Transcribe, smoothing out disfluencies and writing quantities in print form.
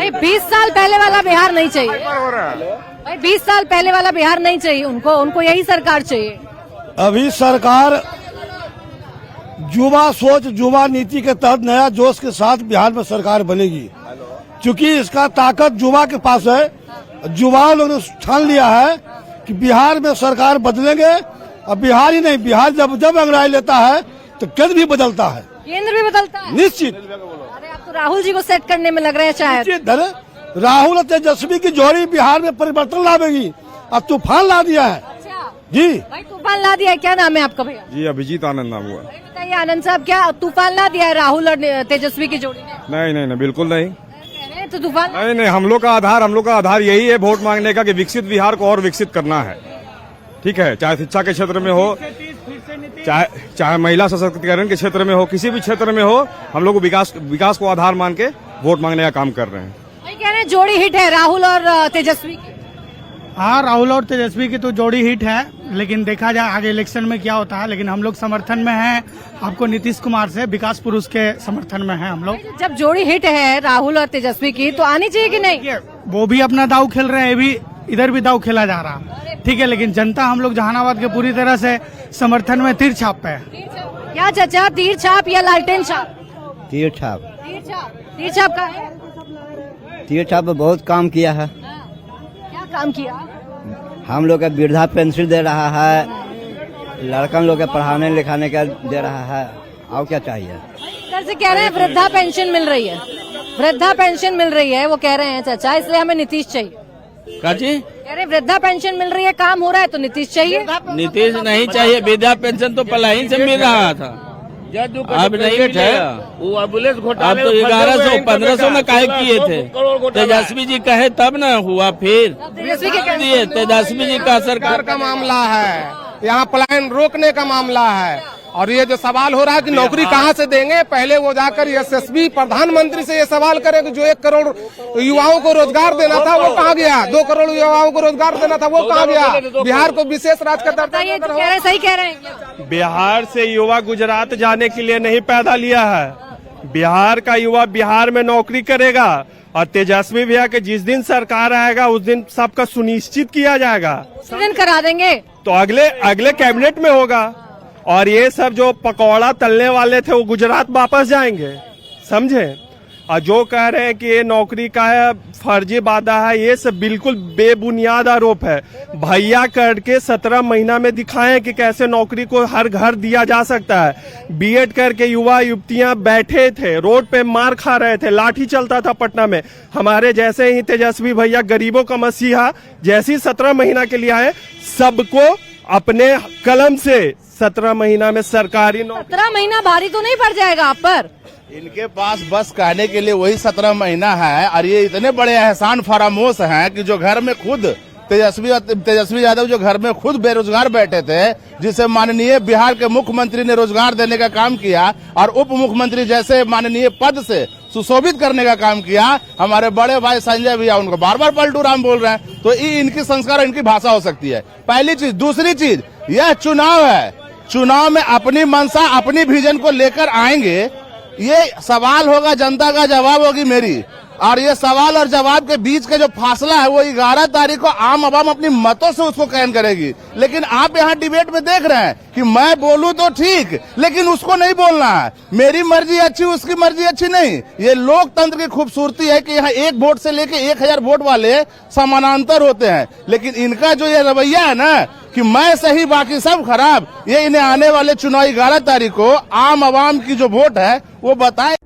भाई 20 साल पहले वाला बिहार नहीं चाहिए। भाई 20 साल पहले वाला बिहार नहीं चाहिए उनको यही सरकार चाहिए। अभी सरकार युवा सोच युवा नीति के तहत नया जोश के साथ बिहार में सरकार बनेगी, क्योंकि इसका ताकत युवा के पास है। युवाओं लोगों ने ठान लिया है कि बिहार में सरकार बदलेंगे। और बिहार ही नहीं, बिहार जब अंग्रेज लेता है तो केंद्र भी बदलता है, केंद्र भी बदलता है निश्चित। अरे आप तो राहुल जी को सेट करने में लग रहे हैं शायद। राहुल और तेजस्वी की जोड़ी बिहार में परिवर्तन लावेगी। अब तूफान ला दिया है जी। भाई तूफान ला दिया है। क्या नाम है आपका भैया? जी अभिजीत आनंद नाम हुआ। बताइए आनंद साहब, क्या तूफान ला दिया है राहुल और तेजस्वी की जोड़ी ने? नहीं, बिल्कुल नहीं। तो तूफान नहीं, हम लोग का आधार यही है वोट मांगने का कि विकसित बिहार को और विकसित करना है। ठीक है, चाहे शिक्षा के क्षेत्र में हो, चाहे महिला सशक्तिकरण के क्षेत्र में हो, किसी भी क्षेत्र में हो, हम लोग विकास को आधार मान के वोट मांगने का काम कर रहे हैं। भाई कह रहे हैं जोड़ी हिट है राहुल और तेजस्वी की। हाँ, राहुल और तेजस्वी की तो जोड़ी हिट है, लेकिन देखा जाए आगे इलेक्शन में क्या होता है। लेकिन हम लोग समर्थन में हैं आपको नीतीश कुमार से, विकास पुरुष के समर्थन में हैं हम लोग। जब जोड़ी हिट है राहुल और तेजस्वी की तो आनी चाहिए कि नहीं? वो भी अपना दाव खेल रहे हैं, भी इधर भी दाव खेला जा रहा, ठीक है। लेकिन जनता हम लोग जहानाबाद के पूरी तरह से समर्थन में तीर छाप पे है। क्या चाचा, तीर छाप या लालटेन छाप? तीर छाप। तीर छाप का है? तीर छाप बहुत काम किया है। क्या काम किया? हम लोग के वृद्धा पेंशन दे रहा है, लड़कन लोग के पढ़ाने लिखाने का दे रहा है, और क्या चाहिए। इधर से कह रहे हैं वृद्धा पेंशन मिल रही है, वृद्धा पेंशन मिल रही है, वो कह रहे हैं चाचा, इसलिए हमें नीतीश चाहिए। काजी कह रहे वृद्धा पेंशन मिल रही है, काम हो रहा है तो नीतीश चाहिए। नीतीश नहीं चाहिए, वृद्धा पेंशन तो पलायन से मिल रहा था, अब नहीं मिलेगा। वो एम्बुलेंस घोटाले अब तो 1100-1500 में काहे किए थे। तेजस्वी जी कहे तब न हुआ, फिर तेजस्वी जी का सरकार का मामला है, यहाँ पलायन रोकने का मामला है। और ये जो सवाल हो रहा है कि नौकरी कहाँ से देंगे, पहले वो जाकर एसएसबी प्रधानमंत्री से ये सवाल करे कि जो 1 करोड़ युवाओं को रोजगार देना था वो कहाँ गया, 2 करोड़ युवाओं को रोजगार देना था वो कहाँ गया, बिहार को विशेष राज्य का दर्जा। सही कह रहे हैं। बिहार से युवा गुजरात जाने के लिए नहीं पैदा लिया है, बिहार का युवा बिहार में नौकरी करेगा। और तेजस्वी भैया के जिस दिन सरकार आएगा उस दिन सबका सुनिश्चित किया जाएगा, उस दिन करा देंगे तो अगले कैबिनेट में होगा। और ये सब जो पकौड़ा तलने वाले थे वो गुजरात वापस जाएंगे, समझे। और जो कह रहे हैं कि ये नौकरी का है फर्जी वादा है, ये सब बिल्कुल बेबुनियाद आरोप है। भैया करके 17 महीना में दिखाएं कि कैसे नौकरी को हर घर दिया जा सकता है। बीएड करके युवा युवतियां बैठे थे, रोड पे मार खा रहे थे, लाठी चलता था पटना में। हमारे जैसे ही तेजस्वी भैया गरीबों का मसीहा जैसी 17 महीना के लिए आए, सबको अपने कलम से 17 महीना में सरकारी नौकरी। 17 महीना भारी तो नहीं पड़ जाएगा आप पर? इनके पास बस कहने के लिए वही 17 महीना है। और ये इतने बड़े एहसान फरामोश हैं कि जो घर में खुद तेजस्वी यादव जो घर में खुद बेरोजगार बैठे थे, जिसे माननीय बिहार के मुख्यमंत्री ने रोजगार देने का काम किया और उप मुख्यमंत्री जैसे माननीय पद से सुशोभित करने का काम किया, हमारे बड़े भाई संजय भैया उनको बार बार पलटू राम बोल रहे हैं। तो इनकी संस्कार इनकी भाषा हो सकती है, पहली चीज। दूसरी चीज, यह चुनाव है, चुनाव में अपनी मंशा अपनी विजन को लेकर आएंगे। ये सवाल होगा, जनता का जवाब होगी मेरी। और ये सवाल और जवाब के बीच का जो फासला है वो 11 तारीख को आम आवाम अपनी मतों से उसको कैन करेगी। लेकिन आप यहाँ डिबेट में देख रहे हैं कि मैं बोलूं तो ठीक, लेकिन उसको नहीं बोलना है। मेरी मर्जी अच्छी, उसकी मर्जी अच्छी नहीं। ये लोकतंत्र की खूबसूरती है कि यहाँ 1 वोट से लेके 1000 वोट वाले समानांतर होते हैं। लेकिन इनका जो ये रवैया है ना कि मैं सही बाकी सब खराब, ये इन्हें आने वाले चुनाव 11 तारीख को आम आवाम की जो वोट है वो बताए।